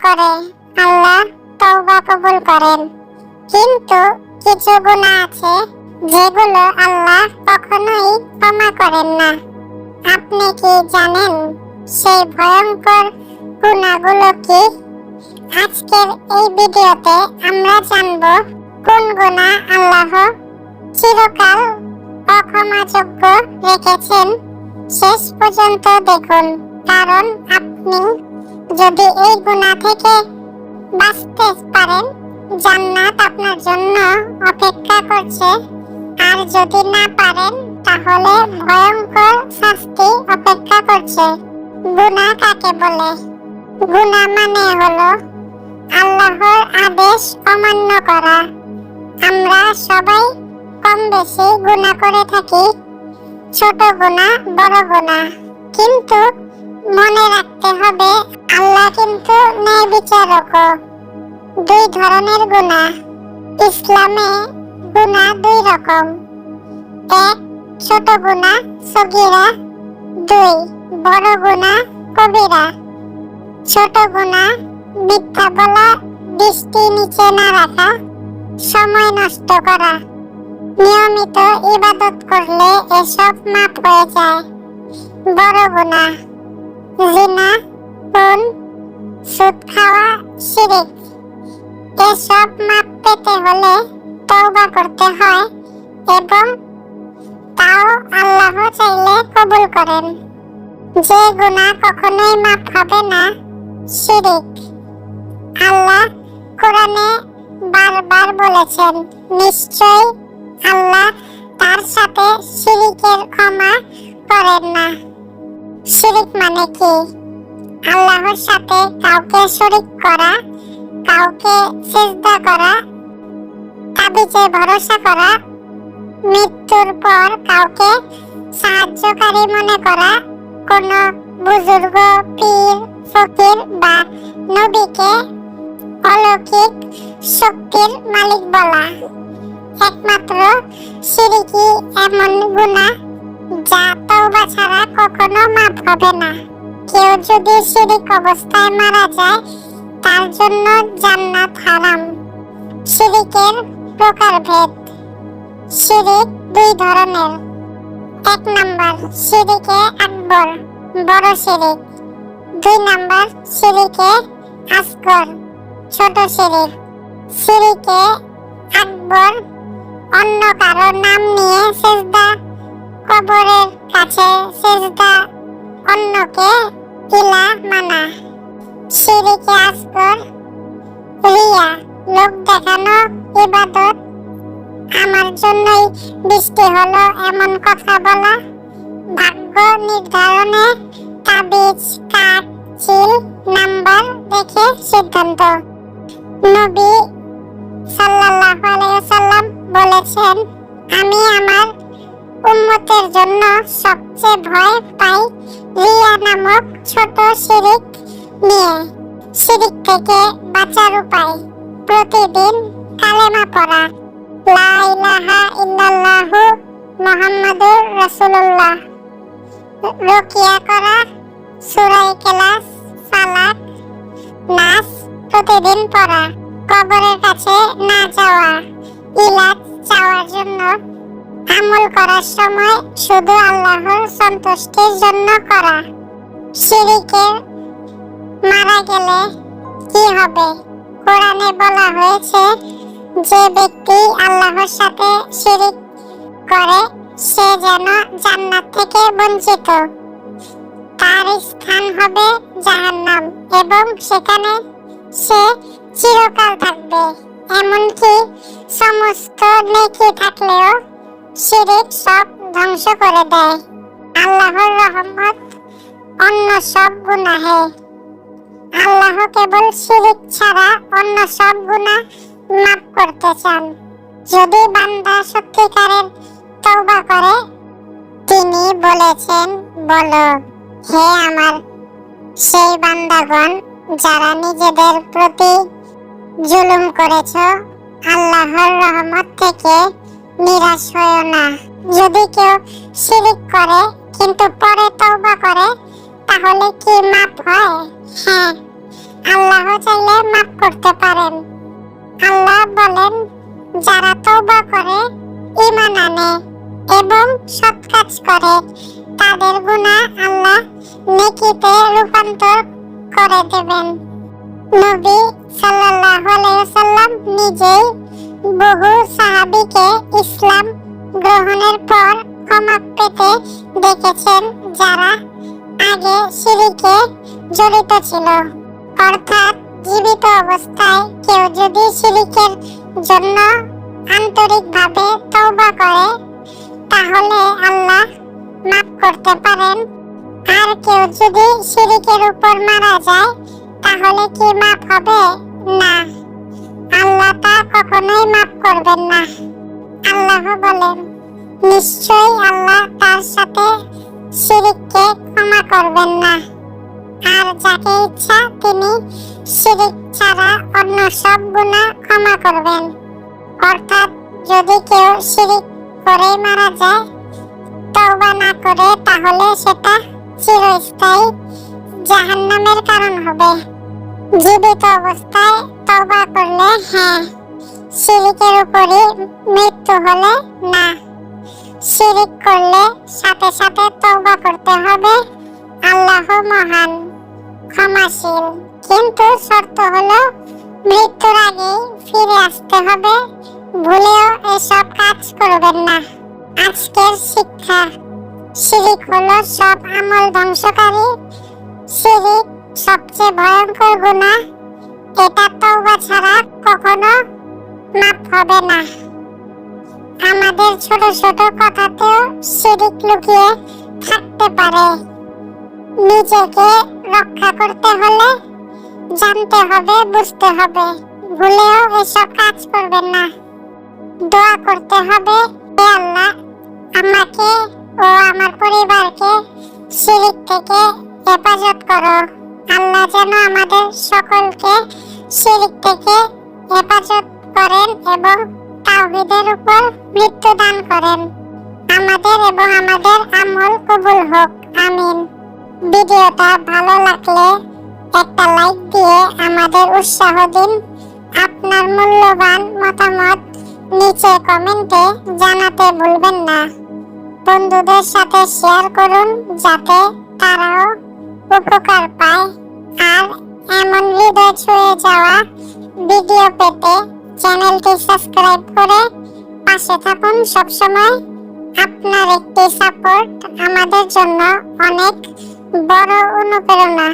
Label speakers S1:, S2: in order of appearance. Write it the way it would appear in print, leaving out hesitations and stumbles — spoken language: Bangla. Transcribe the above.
S1: করে আল্লাহ তওবা কবুল করেন, কিন্তু কিছু গুনাহ আছে যেগুলো আল্লাহ কখনোই ক্ষমা করেন না। আপনি কি জানেন সেই ভয়ঙ্কর গুনাহগুলো কি? আজকের এই ভিডিওতে আমরা জানব কোন গুনাহ আল্লাহ চিরকাল অক্ষমাযোগ্য রেখেছেন। শেষ পর্যন্ত দেখুন, কারণ আপনি যদি এই গুনাহ থেকে বাঁচতে পারেন, জান্নাত আপনার জন্য অপেক্ষা করছে, আর যদি না পারেন তাহলে ভয়ঙ্কর শাস্তি অপেক্ষা করছে। গুনাহ কাকে বলে? গুনাহ মানে হলো আল্লাহর আদেশ অমান্য করা। আমরা সবাই কম বেশি গুনাহ করে থাকি, ছোট গুনাহ, বড় গুনাহ। কিন্তু মনে রাখতে হবে, আল্লাহ কিন্তু ন্যায় বিচারক। দুই ধরনের গুনাহ। ইসলামে গুনাহ দুই রকম। এক, ছোট গুনাহ সগীরা। দুই, বড় গুনাহ কবিরা। ছোট গুনাহ মিথ্যা বলা, দৃষ্টি নিচে না রাখা, সময় নষ্ট করা। নিয়মিত ইবাদত করলে এসব মাফ হয়ে যায়। বড় গুনাহ জিনা, খুন, সুদ খাওয়া, শিরক। এসব মাপ পেতে হলে তওবা করতে হয়, এবং তাও আল্লাহ চাইলে কবুল করেন। যে গুনাহ কখনোই মাপ হবে না, শিরক। আল্লাহ কোরআনে বারবার বলেছেন, নিশ্চয়ই আল্লাহ তার সাথে শিরকের ক্ষমা করেন না। শিরক মানে কি? আল্লাহর সাথে কাউকে শরীক করা, কাউকে সিজদা করা, তাবিজে ভরসা করা, মৃত্যুর পর কাউকে সাহায্যকারী মনে করা, কোন বুজুর্গ, পীর, ফকির বা নবীকে অলৌকিক শক্তির মালিক বলা। একমাত্র শিরকই এমন গুনাহ যা তওবা ছাড়া কখনো মাফ হবে না। কেউ যদি শিরক অবস্থায় মারা যায়, তার জন্য জান্নাত হারাম। শিরকের প্রকারভেদ। শিরক দুই ধরনের। এক নাম্বার শিরকে আকবর, বড় শিরক। দুই নাম্বার শিরকে আসগর, ছোট শিরক। শিরকে আকবর অন্য কারো নাম নিয়ে সিজদা, কবরের কাছে সিজদা, অন্যকে ইলাহ মানা। শিরকে আসগর রিয়া, লোক দেখানো ইবাদত। আমার জন্যই বৃষ্টি হলো এমন কথা বলা। ভাগ্য নির্ধারণে তাবিজ, কাঠ, চিল, নাম্বার দেখে সিদ্ধান্ত। নবী সাল্লাল্লাহু আলাইহি ওয়াসাল্লাম বলেছেন, আমি আমার উম্মতের জন্য সবচেয়ে ভয় পাই রিয়া নামক ছোট শিরক নিয়ে। শিরক থেকে বাঁচার উপায়: প্রতিদিন কালেমা পড়া, লা ইলাহা ইল্লাল্লাহু মুহাম্মাদুর রাসূলুল্লাহ, রুকিয়া করা, সূরা ইখলাস, ফালাক, নাস প্রতিদিন পড়া, কবরের কাছে না যাওয়া, ইলাজ চাওয়ার জন্য, আমল করার সময় শুধু আল্লাহর সন্তুষ্টির জন্য করা। শিরকে মারা গেলে কি হবে? কোরআনে বলা হয়েছে, যে ব্যক্তি আল্লাহর সাথে শিরক করে সে যেন জান্নাত থেকে বঞ্চিত। তার স্থান হবে জাহান্নাম, এবং সেখানে সে চিরকাল থাকবে। এমনকি সমস্ত নেকি থাকলেও শিরক সব ধ্বংস করে দেয়। আল্লাহর রহমত অন্য সব গুনাহে। আল্লাহ কেবল শিরক ছাড়া অন্য সব গুনাহ মাফ করতে চান। যদি বান্দা সত্যিকারের তওবা করে, তিনি বলেছেন, বলো, হে আমার সেই বান্দাগণ যারা নিজেদের প্রতি জুলুম করেছ, আল্লাহর রহমত থেকে নিরাশ হয়ো না। যদি কেউ শিরক করে কিন্তু পরে তওবা করে, তাহলে কি মাফ হয়? হ্যাঁ, আল্লাহ চাইলে করতে পারেন। আল্লাহ বলেন, যারা তওবা করে, ঈমান আনে এবং সৎ কাজ করে, তাদের গুনাহ আল্লাহ নেকিতে রূপান্তর করে দেবেন। নবী সাল্লাল্লাহু আলাইহি ওয়াসাল্লাম নিজেই বহু সাহাবীকে ইসলাম গ্রহণের পর ক্ষমা পেতে দেখেছেন, যারা আগে শিরকে জড়িত ছিল। অর্থাৎ জীবিত অবস্থায় কেউ যদি শিরকের জন্য আন্তরিকভাবে তওবা করে, তাহলে আল্লাহ মাফ করতে পারেন। আর কেউ যদি শিরকের উপর মারা যায়, তাহলে কি মাফ হবে? না, আল্লাহ তা কখনোই মাফ করবেন না। আল্লাহ বলেন, নিশ্চয়ই আল্লাহ তার সাথে শিরককে ক্ষমা করবেন না, আর যাকে ইচ্ছা তিনি শিরক ছাড়া অন্য সব গুনাহ ক্ষমা করবেন। অর্থাৎ যদি কেউ শিরক করে মারা যায়, তওবা না করে, তাহলে সেটা চিরস্থায়ী জাহান্নামের কারণ হবে। জীবিত অবস্থায় তওবা করলে হ্যাঁ, শিরকের উপরই মৃত্যু হলে না। শিরক করলে সাথে সাথে তওবা করতে হবে। আল্লাহ মহান, ক্ষমাশীল, কিন্তু শর্ত হলো মৃত্যুর আগেই ফিরে আসতে হবে। ভুলেও এসব কাজ করবেন না। আজকের শিক্ষা, শিরক হলো সব আমল ধ্বংসকারী। শিরক সবচেয়ে ভয়ঙ্কর গুনাহ। এটা তওবা ছাড়া কখনো মাফ হবে না। আমাদের ছোট ছোট কথাতেও শিরক লুকিয়ে থাকতে পারে। নিজেকে রক্ষা করতে হলে জানতে হবে, বুঝতে হবে। ভুলেও এসব কাজ করবেন না। দোয়া করতে হবে, হে আল্লাহ, আমাকে ও আমার পরিবারকে শিরক থেকে হেফাজত করো। আল্লাহ যেন আমাদের সকলকে শিরক থেকে হেফাজত করেন এবং তাওহীদের উপর মৃত্যু দান করেন। আমাদের এবং আমাদের আমল কবুল হোক, আমিন। ভিডিওটা ভালো লাগলে একটা লাইক দিয়ে আমাদের উৎসাহ দিন। আপনার মূল্যবান মতামত নিচে কমেন্টে জানাতে ভুলবেন না। বন্ধুদের সাথে শেয়ার করুন, যাতে তারাও উপকার পায়। আর এমন হৃদয় ছুঁয়ে যাওয়া ভিডিও পেতে চ্যানেলটি সাবস্ক্রাইব করে পাশে থাকুন সবসময়। আপনার একটি সাপোর্ট আমাদের জন্য অনেক বড় অনুপ্রেরণা।